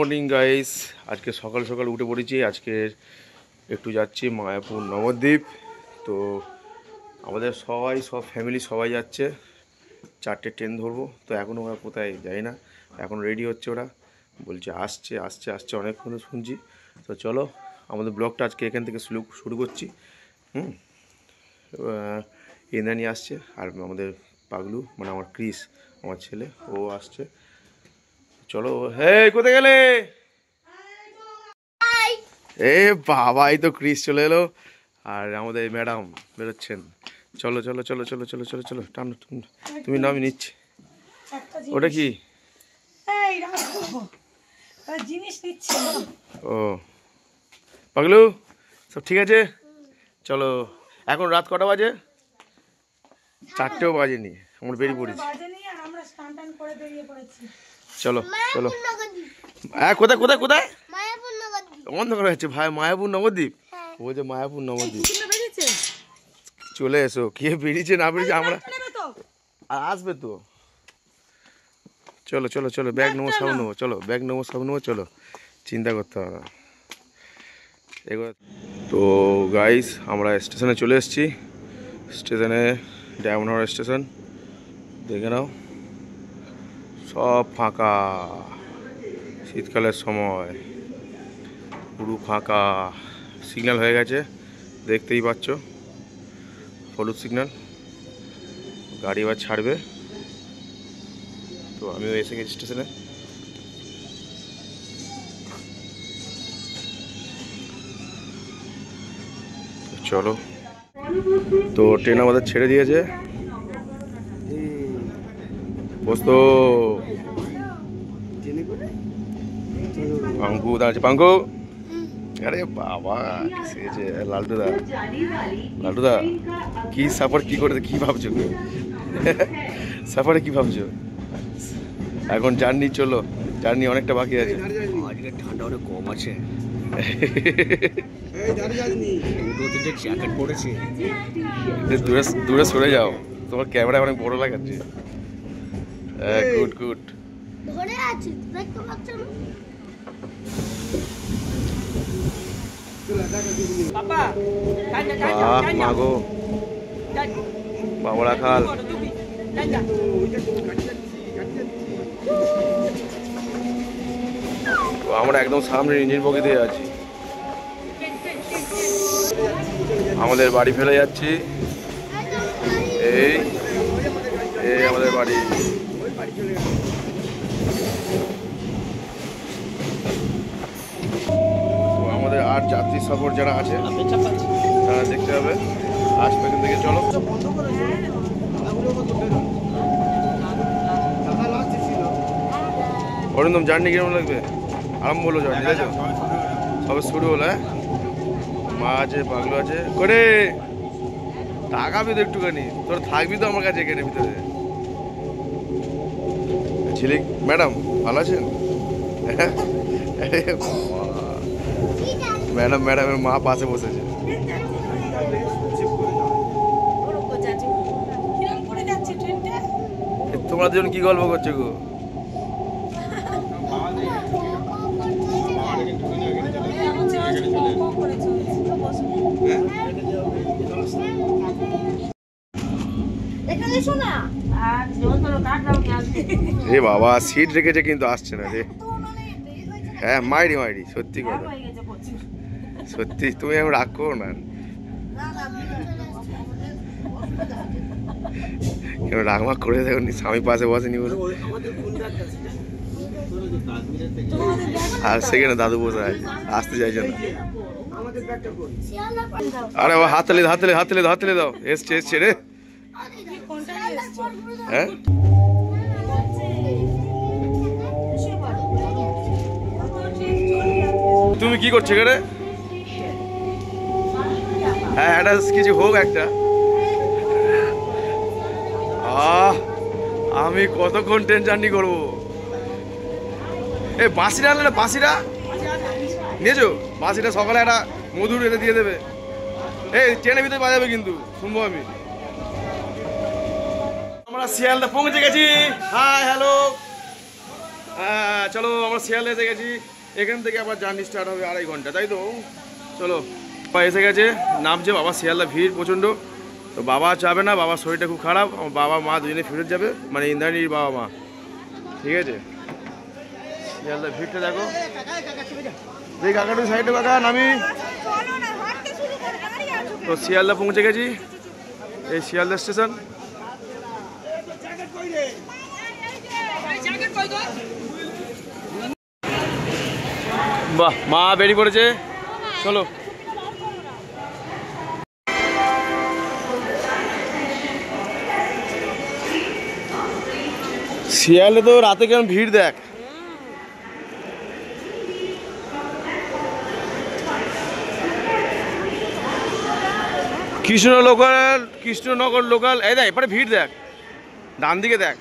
Morning guys, আজকে সকাল সকাল উঠে পড়েছি। আজকে একটু যাচ্ছি মায়াপুর নবদ্বীপ। তো আমাদের সব ফ্যামিলি সবাই যাচ্ছে, 4টে ট্রেন ধরবো। তো এখন ওরা কোথায় যাই না, এখন রেডি হচ্ছে। ওরা বলছে আসছে আসছে আসছে, অনেকক্ষণ শুনছি। তো চলো আমাদের ব্লগটা আজকে এখান থেকে শুরু করছি। ইন্দ্রাণী আসছে, আর আমাদের পাগলু মানে আমার ক্রিস, আমার ছেলে, ও আসছে। চলো। হে কোথায় গেলে? এ বাবা, এই তো ক্রিস চলে এলো, আর আমাদের ম্যাডাম বেরোচ্ছেন। চলো চলো চলো চলো চলো চলো চলো, টান। তুমি নামি নিচ্ছি। ওটা কি? ও পাগলু, সব ঠিক আছে? চলো। এখন রাত কটা বাজে? 4টেও বাজেনি, আমরা বেরিয়ে পড়েছি। চলো চলো। হ্যাঁ, কোথায় কোথায় কোথায়? অন্ধকার হচ্ছে ভাই, মায়াপুর নবদ্বীপ। ও যে মায়াপুর নবদ্বীপ। চলে এসো। কে বেরিয়েছে না বেরিয়েছে আমরা আসবে তো। চলো চলো চলো, ব্যাগ নেবো সব নেবো, চলো ব্যাগ নেবো সব নেবো, চলো, চিন্তা করতে হবে না। তো গাইস, আমরা স্টেশনে চলে এসেছি। স্টেশনে ডায়মন্ড হারবার স্টেশন, দেখে নাও সব ফাঁকা। শীতকালের সময় পুরো ফাঁকা। সিগন্যাল হয়ে গেছে, দেখতেই পাচ্ছ, হলুদ সিগন্যাল। গাড়ি এবার ছাড়বে। তো আমিও এসে গেছি স্টেশনে। চলো। তো ট্রেন আমাদের ছেড়ে দিয়েছে। বসতো পাঙ্কু দাঁড়াচ্ছে। পাঙ্কু, আরে বাবা সেজে লালটুদা। লালটুদা কি সাপোর্ট কি করে, কি ভাবছো? সাফারে কি ভাবছো? এখন জার্নি, চলো জার্নি অনেকটা বাকি আছে। আজকে ঠান্ডা অনেক কম আছে। জ্যাকেট পরেছে। দূরে দূরে সরে যাও, তোমার ক্যামেরা অনেক বড় লাগাচ্ছে। Good good. মাগো বাবড়া খাল। তো আমরা একদম সামনে ইঞ্জিন বগিতে আছি, আমাদের বাড়ি ফেলে যাচ্ছি। এই এই আমাদের বাড়ি। তো আমাদের আর যাত্রী সফর যারা আছে তারা দেখতে হবে, আসবে এখান থেকে। চলো। অরিন্দম, জার্নি কেমন লাগবে? আরম্ভ হলো জার্নি, তাই তো? সবে শুরু হলো। হ্যাঁ, মা আছে, পাগলু আছে করে। তাকাবি তো একটুখানি, তোর থাকবি তো আমার কাছে এখানে ভিতরে। ঝিলিক ম্যাডাম ভালো আছেন? ম্যাডাম, ম্যাডামের মা পাশে বসেছে। তোমরা দুজন কি গল্প করছো গো? এ বাবা, সিট রেখেছে কিন্তু আসছে না রে। হ্যাঁ, মাইরি মাইরি, সত্যি কথা, সত্যি। তুমি আমি রাগ করো না, কেন রাগমাগ করে দেখুন, স্বামী পাশে বসেনি বলে। আর সেখানে দাদু বসে আছে, আসতে চাইছে না। আরে হাততালি হাততালি হাততালি হাততালি দাও। এসছে এসছে রে। হ্যাঁ, তুমি কি করছো রে? হ্যাঁ, একটা কিছু হোক একটা। আমি কতক্ষণ ট্রেন জার্নি করবো? এ বাঁশিটা আনলে না, বাঁশিটা নিয়েছো? বাঁশিটা সকালে একটা মধুর এনে দিয়ে দেবে। এই ট্রেনের ভিতরে বাজাবে কিন্তু, শুনবো আমি। আমরা শিয়ালদা পৌঁছে গেছি। Hi hello. হ্যাঁ চলো, আমরা শিয়ালদা এসে গেছি। এখান থেকে আবার জার্নি স্টার্ট হবে 2.5 ঘন্টা, তাই তো? চলো বাবা এসে গেছে, নামছে। বাবা শিয়ালদা ভিড় প্রচণ্ড, তো বাবা যাবে না, বাবার শরীরটা খুব খারাপ। আমার বাবা মা দুজনে ফেরত যাবে, মানে ইন্দ্রাণীর বাবা মা, ঠিক আছে? শিয়ালদা ভিড়টা দেখো, এই কাকাটু সাইডে কাকা নামি। তো শিয়ালদা পৌঁছে গেছি, এই শিয়ালদা স্টেশন। বাহ, মা বেরিয়ে পড়েছে, চলো। শিয়ালে তো রাতে কেমন ভিড় দেখ। কৃষ্ণনগর লোকাল, এই দেখ এবারে ভিড় দেখ, ডান দিকে দেখ।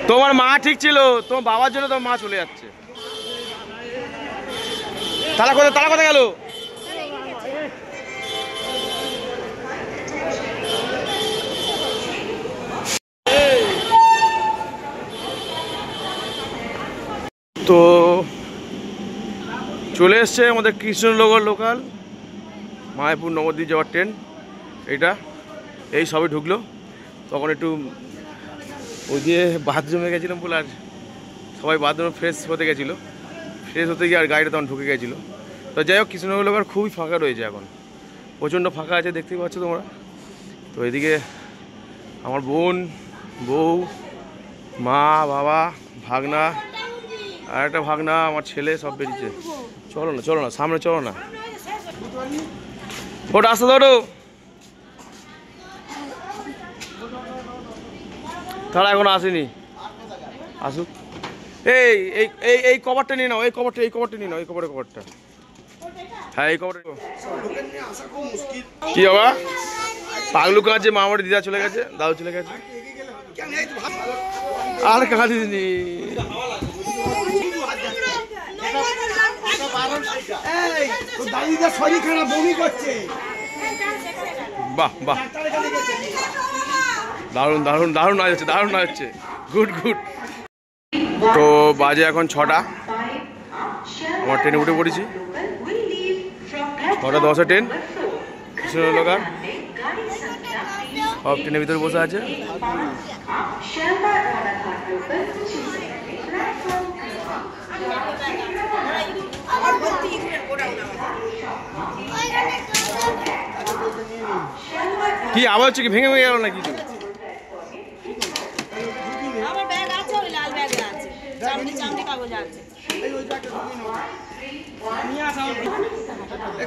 তোমার মা ঠিক ছিল, তোমার বাবার জন্য তোমার মা চলে যাচ্ছে। তালা কোথায় গেল? তো চলে এসছে আমাদের কৃষ্ণনগর লোকাল মায়াপুর নবদ্বীপ যাওয়ার ট্রেন। এটা এই সবে ঢুকলো, তখন একটু ওই দিয়ে বাথরুমে গেছিলাম বলে, আর সবাই বাথরুমে ফ্রেশ হতে গেছিলো, ফ্রেশ হতে গিয়ে আর গাড়িটা তখন ঢুকে গেছিলো। তো যাই হোক, কৃষ্ণনগর লোকাল খুবই ফাঁকা রয়েছে এখন, প্রচণ্ড ফাঁকা আছে, দেখতেই পাচ্ছ তোমরা। তো এদিকে আমার বোন, বউ, মা, বাবা, ভাগনা, আর একটা ভাগনা, আমার ছেলে সব বেরিয়েছে। চলো না সামনে চলো না, ওটা আসতে ধরো। তারা এখন আসেনি, আসুক। এই এই এই এই কভারটা নিয়ে নাও, এই কভারটা নিয়ে নাও, এই কভারটা। হ্যাঁ এই কভারটা। কি বাবা পাগলু কাছে মামার দিদা চলে গেছে, দাদু চলে গেছে, আর কাঁদিনি। বাহ বাহ, দারুণ নাচ হচ্ছে, গুড। তো বাজে এখন 6টা, আমার ট্রেনে উঠে পড়েছি, 6:10 ট্রেন কৃষ্ণনগর। সব ট্রেনের ভিতরে বসে আছে। কি আবার হচ্ছে, কি ভেঙে গেল না কিছু?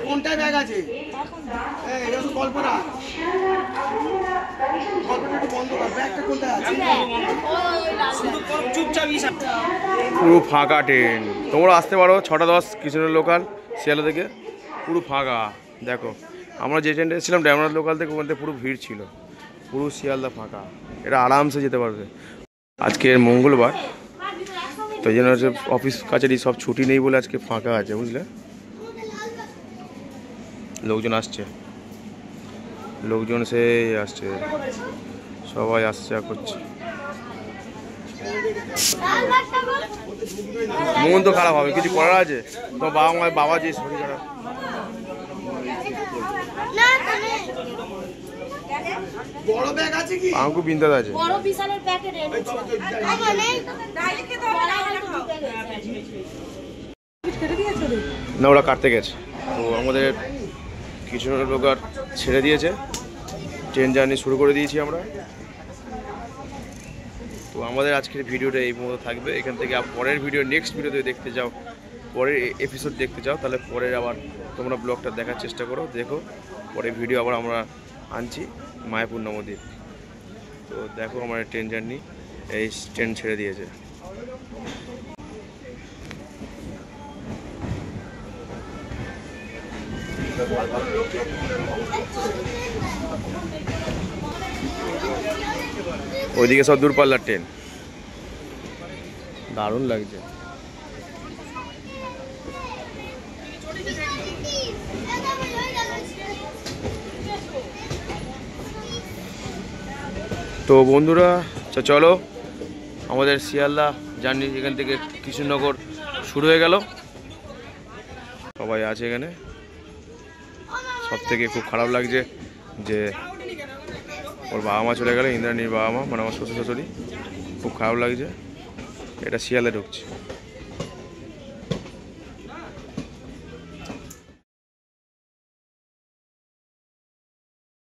কোনটায় ব্যাগ আছে? কল্পনা বন্ধ কর, ব্যাগটা কোনটায় আছে? পুরো ফাঁকা ট্রেন, তোমরা আসতে পারো 6:10 কৃষ্ণনগর লোকাল শিয়ালদা থেকে, পুরো ফাঁকা। দেখো আমরা যে ট্রেনটা এসেছিলাম ডায়মন্ড লোকাল থেকে, ওখান থেকে পুরো ভিড় ছিল, পুরো শিয়ালদা ফাঁকা, এটা আরামসে যেতে পারবে। আজকে মঙ্গলবার, তো এই জন্য হচ্ছে অফিস কাছারি সব ছুটি নেই বলে আজকে ফাঁকা আছে, বুঝলে? লোকজন আসছে, সবাই আসছে করছে। মন তো খারাপ হবে, কিছু করার আছে? তো বাবা যে শরীর খারাপ, বড় ব্যাগ আছে কি? আমাকে বিন্দাস আছে, বড় বিশালের প্যাকেট এনেছি। না ওরা কাটতে গেছে। তো আমাদের কৃষ্ণনগর লোকাল ছেড়ে দিয়েছে, ট্রেন জার্নি শুরু করে দিয়েছি আমরা। তো আমাদের আজকের ভিডিওটা এই মতো থাকবে, এখান থেকে পরের ভিডিও, নেক্সট ভিডিওতে দেখতে যাও, পরের এপিসোড দেখতে চাও, তাহলে পরের আবার তোমরা ব্লগটা দেখার চেষ্টা করো, দেখো পরের ভিডিও আবার আমরা আনছি মায়াপুর নবদ্বীপ। তো দেখো আমার ট্রেন জার্নি, এই ট্রেন ছেড়ে দিয়েছে। ওইদিকে সব দূরপাল্লার ট্রেন, দারুণ লাগছে। তো বন্ধুরা চলো আমাদের শিয়ালদা জার্নি এখান থেকে কৃষ্ণনগর শুরু হয়ে গেল। সবাই আছে এখানে। সব থেকে খুব খারাপ লাগছে যে ওর বাবা মা চলে গেল, ইন্দ্রাণীর বাবা মা, মানে আমার শ্বশুর শাশুড়ি। খুব খারাপ লাগছে। এটা শিয়ালদা ঢুকছে।